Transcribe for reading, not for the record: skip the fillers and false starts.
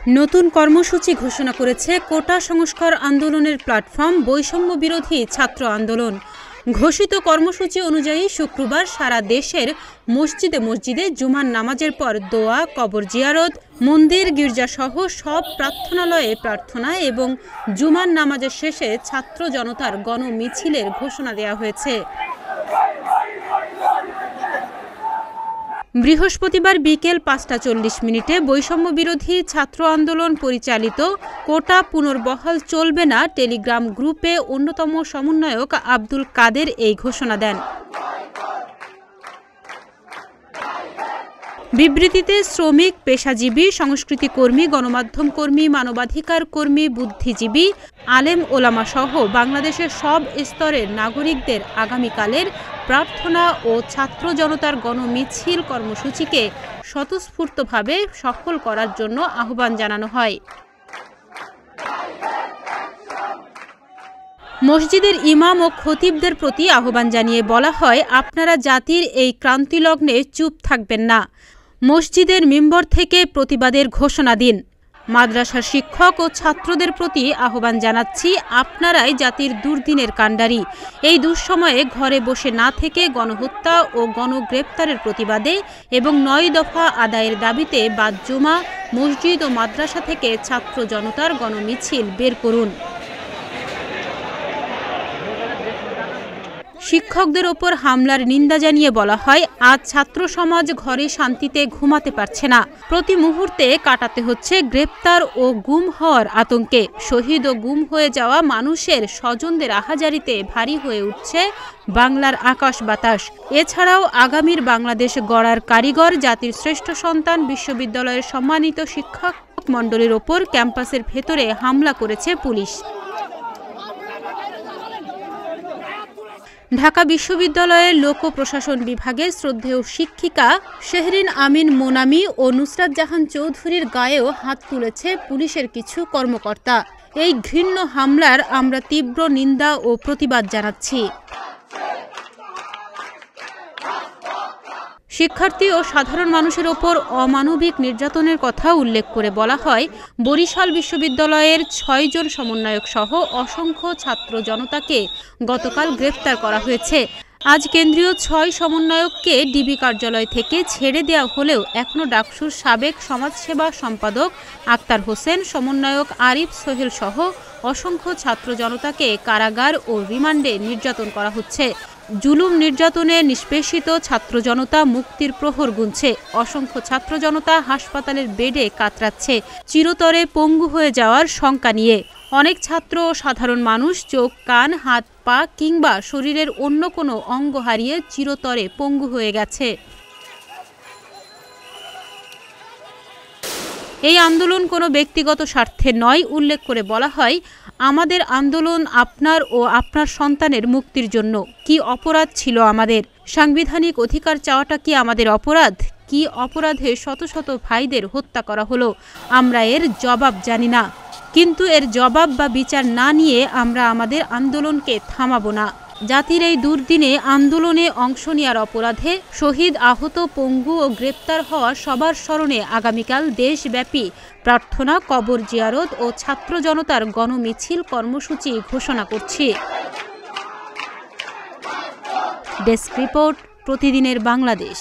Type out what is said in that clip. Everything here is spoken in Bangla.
নতুন কর্মসূচি ঘোষণা করেছে কোটা সংস্কার আন্দোলনের প্ল্যাটফর্ম বৈষম্য বিরোধী ছাত্র আন্দোলন। ঘোষিত কর্মসূচি অনুযায়ী শুক্রবার সারা দেশের মসজিদে মসজিদে জুমার নামাজের পর দোয়া, কবর জিয়ারত, মন্দির, গির্জাসহ সব প্রার্থনালয়ে প্রার্থনা এবং জুমার নামাজের শেষে ছাত্র জনতার গণমিছিলের ঘোষণা দেওয়া হয়েছে। বৃহস্পতিবার বিকেল ৫টা ৪০ বৈষম্য বিরোধী ছাত্র আন্দোলন পরিচালিত কোটা পুনর্বহাল চলবে না টেলিগ্রাম গ্রুপে অন্যতম সমন্বয়ক আব্দুল কাদের এই ঘোষণা দেন। বিবৃতিতে শ্রমিক, পেশাজীবী, সংস্কৃতি কর্মী, গণমাধ্যম কর্মী, মানবাধিকার কর্মী, বুদ্ধিজীবী, আলেম ওলামা সহ বাংলাদেশের সব স্তরের নাগরিকদের আগামীকালের প্রার্থনা ও ছাত্র জনতার গণমিছিল কর্মসূচিকে স্বতঃস্ফূর্তভাবে সফল করার জন্য আহ্বান জানানো হয়। মসজিদের ইমাম ও খতিবদের প্রতি আহ্বান জানিয়ে বলা হয়, আপনারা জাতির এই ক্রান্তিলগ্নে চুপ থাকবেন না। মসজিদের মিম্বর থেকে প্রতিবাদের ঘোষণা দিন। মাদ্রাসার শিক্ষক ও ছাত্রদের প্রতি আহ্বান জানাচ্ছি, আপনারাই জাতির দুর্দিনের কাণ্ডারি। এই দুঃসময়ে ঘরে বসে না থেকে গণহত্যা ও গণগ্রেপ্তারের প্রতিবাদে এবং ৯ দফা আদায়ের দাবিতে বাদ জুমা, মসজিদ ও মাদ্রাসা থেকে ছাত্র জনতার গণমিছিল বের করুন। শিক্ষকদের ওপর হামলার নিন্দা জানিয়ে বলা হয়, আজ ছাত্র সমাজ ঘরে শান্তিতে ঘুমাতে পারছে না। প্রতি মুহূর্তে কাটাতে হচ্ছে গ্রেপ্তার ও গুম হওয়ার আতঙ্কে। শহীদ ও গুম হয়ে যাওয়া মানুষের স্বজনদের আহাজারিতে ভারী হয়ে উঠছে বাংলার আকাশ বাতাস। এছাড়াও আগামীর বাংলাদেশ গড়ার কারিগর, জাতির শ্রেষ্ঠ সন্তান, বিশ্ববিদ্যালয়ের সম্মানিত শিক্ষক মণ্ডলীর ওপর ক্যাম্পাসের ভেতরে হামলা করেছে পুলিশ। ঢাকা বিশ্ববিদ্যালয়ের লোক প্রশাসন বিভাগের শ্রদ্ধেয় শিক্ষিকা শেহরিন আমিন মোনামি ও নুসরাত জাহান চৌধুরীর গায়েও হাত তুলেছে পুলিশের কিছু কর্মকর্তা। এই ঘৃণ্য হামলার আমরা তীব্র নিন্দা ও প্রতিবাদ জানাচ্ছি। শিক্ষার্থী ও সাধারণ মানুষের ওপর অমানবিক নির্যাতনের কথা উল্লেখ করে বলা হয়, বরিশাল বিশ্ববিদ্যালয়ের ৬ জন সমন্বয়ক সহ অসংখ্য ছাত্র জনতাকে গতকাল গ্রেপ্তার করা হয়েছে। আজ কেন্দ্রীয় ৬ সমন্বয়ককে ডিবি কার্যালয় থেকে ছেড়ে দেওয়া হলেও এখনও ডাকসুর সাবেক সমাজসেবা সম্পাদক আক্তার হোসেন, সমন্বয়ক আরিফ সোহেল সহ অসংখ্য ছাত্র জনতাকে কারাগার ও রিমান্ডে নির্যাতন করা হচ্ছে। জুলুম নির্যাতনে নিষ্পেষিত ছাত্র জনতা মুক্তির প্রহর গুনছে। অসংখ্য ছাত্র জনতা হাসপাতালের বেডে কাতরাচ্ছে চিরতরে পঙ্গু হয়ে যাওয়ার শঙ্কা নিয়ে। অনেক ছাত্র ও সাধারণ মানুষ চোখ, কান, হাত, পা কিংবা শরীরের অন্য কোনো অঙ্গ হারিয়ে চিরতরে পঙ্গু হয়ে গেছে। এই আন্দোলন কোনো ব্যক্তিগত স্বার্থে নয়। উল্লেখ করে বলা হয়, আমাদের আন্দোলন আপনার ও আপনার সন্তানের মুক্তির জন্য। কি অপরাধ ছিল আমাদের? সাংবিধানিক অধিকার চাওয়াটা কি আমাদের অপরাধ? কি অপরাধে শত শত ভাইদের হত্যা করা হলো? আমরা এর জবাব জানি না, কিন্তু এর জবাব বা বিচার না নিয়ে আমরা আমাদের আন্দোলনকে থামাবো না। জাতির এই দুর্দিনে আন্দোলনে অংশ নেওয়ার অপরাধে শহীদ, আহত, পঙ্গু ও গ্রেপ্তার হওয়া সবার স্মরণে আগামীকাল দেশব্যাপী প্রার্থনা, কবর জিয়ারত ও ছাত্র জনতার গণমিছিল কর্মসূচি ঘোষণা করছি। ডেস্ক রিপোর্ট, প্রতিদিনের বাংলাদেশ।